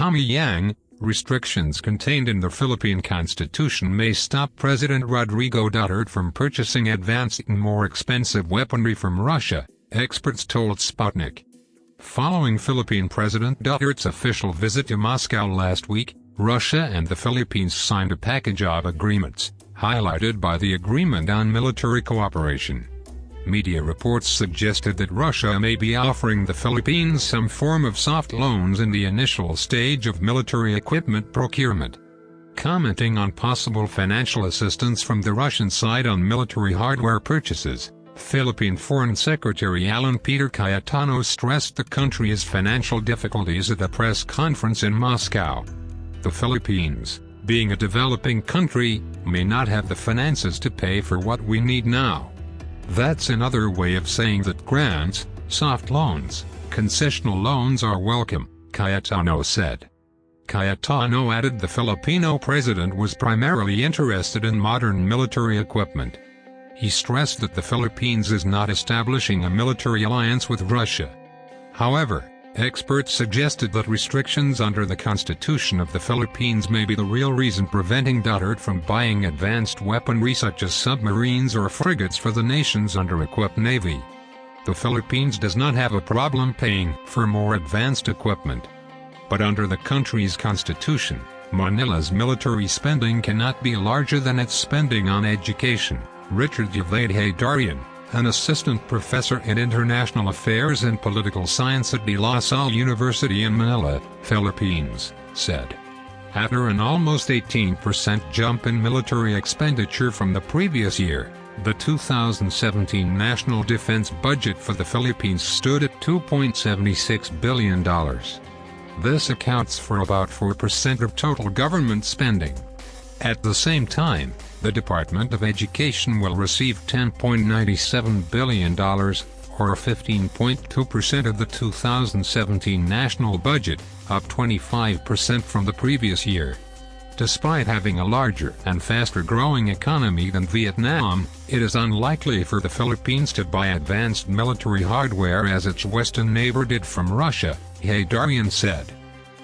Tommy Yang, restrictions contained in the Philippine Constitution may stop President Rodrigo Duterte from purchasing advanced and more expensive weaponry from Russia, experts told Sputnik. Following Philippine President Duterte's official visit to Moscow last week, Russia and the Philippines signed a package of agreements, highlighted by the Agreement on Military Cooperation. Media reports suggested that Russia may be offering the Philippines some form of soft loans in the initial stage of military equipment procurement. Commenting on possible financial assistance from the Russian side on military hardware purchases, Philippine Foreign Secretary Alan Peter Cayetano stressed the country's financial difficulties at a press conference in Moscow. The Philippines, being a developing country, may not have the finances to pay for what we need now. That's another way of saying that grants, soft loans, concessional loans are welcome, Cayetano said. Cayetano added the Filipino president was primarily interested in modern military equipment. He stressed that the Philippines is not establishing a military alliance with Russia. However, experts suggested that restrictions under the Constitution of the Philippines may be the real reason preventing Duterte from buying advanced weaponry such as submarines or frigates for the nation's under-equipped navy. The Philippines does not have a problem paying for more advanced equipment. But under the country's constitution, Manila's military spending cannot be larger than its spending on education, Richard Dari, an assistant professor in international affairs and political science at De La Salle University in Manila, Philippines, said. After an almost 18% jump in military expenditure from the previous year, the 2017 national defense budget for the Philippines stood at $2.76 billion. This accounts for about 4% of total government spending. At the same time, the Department of Education will receive $10.97 billion, or 15.2% of the 2017 national budget, up 25% from the previous year. Despite having a larger and faster-growing economy than Vietnam, it is unlikely for the Philippines to buy advanced military hardware as its western neighbor did from Russia, Haydarian said.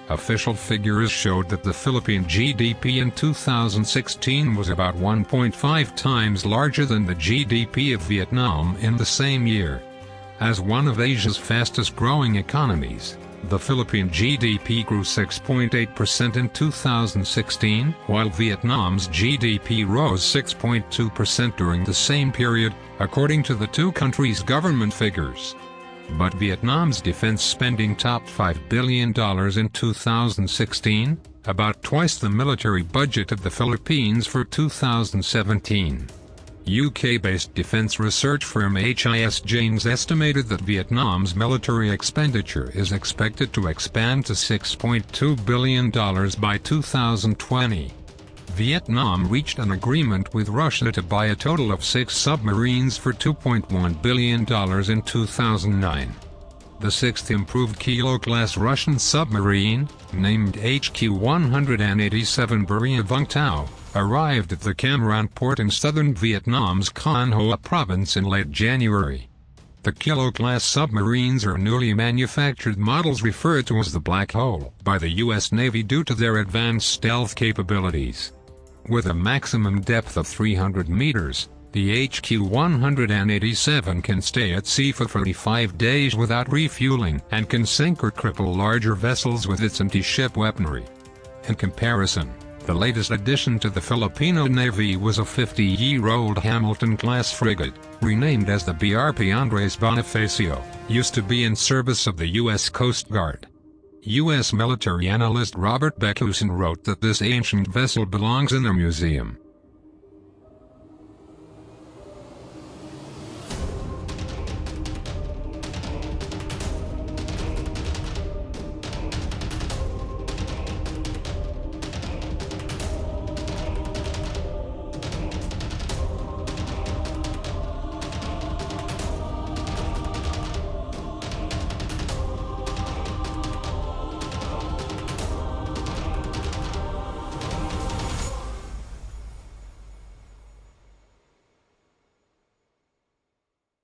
Official figures showed that the Philippine GDP in 2016 was about 1.5 times larger than the GDP of Vietnam in the same year. As one of Asia's fastest-growing economies, the Philippine GDP grew 6.8% in 2016, while Vietnam's GDP rose 6.2% during the same period, according to the two countries' government figures. But Vietnam's defense spending topped $5 billion in 2016, about twice the military budget of the Philippines for 2017. UK-based defense research firm HIS Janes estimated that Vietnam's military expenditure is expected to expand to $6.2 billion by 2020. Vietnam reached an agreement with Russia to buy a total of 6 submarines for $2.1 billion in 2009. The sixth improved Kilo-class Russian submarine, named HQ-187 Buria Vung Tau, arrived at the Cam Ranh port in southern Vietnam's Con Hoa province in late January. The Kilo-class submarines are newly manufactured models referred to as the Black Hole by the U.S. Navy due to their advanced stealth capabilities. With a maximum depth of 300 meters, the HQ-187 can stay at sea for 35 days without refueling and can sink or cripple larger vessels with its anti-ship weaponry. In comparison, the latest addition to the Filipino Navy was a 50-year-old Hamilton-class frigate, renamed as the BRP Andres Bonifacio, used to be in service of the U.S. Coast Guard. U.S. military analyst Robert Beckusen wrote that this ancient vessel belongs in a museum.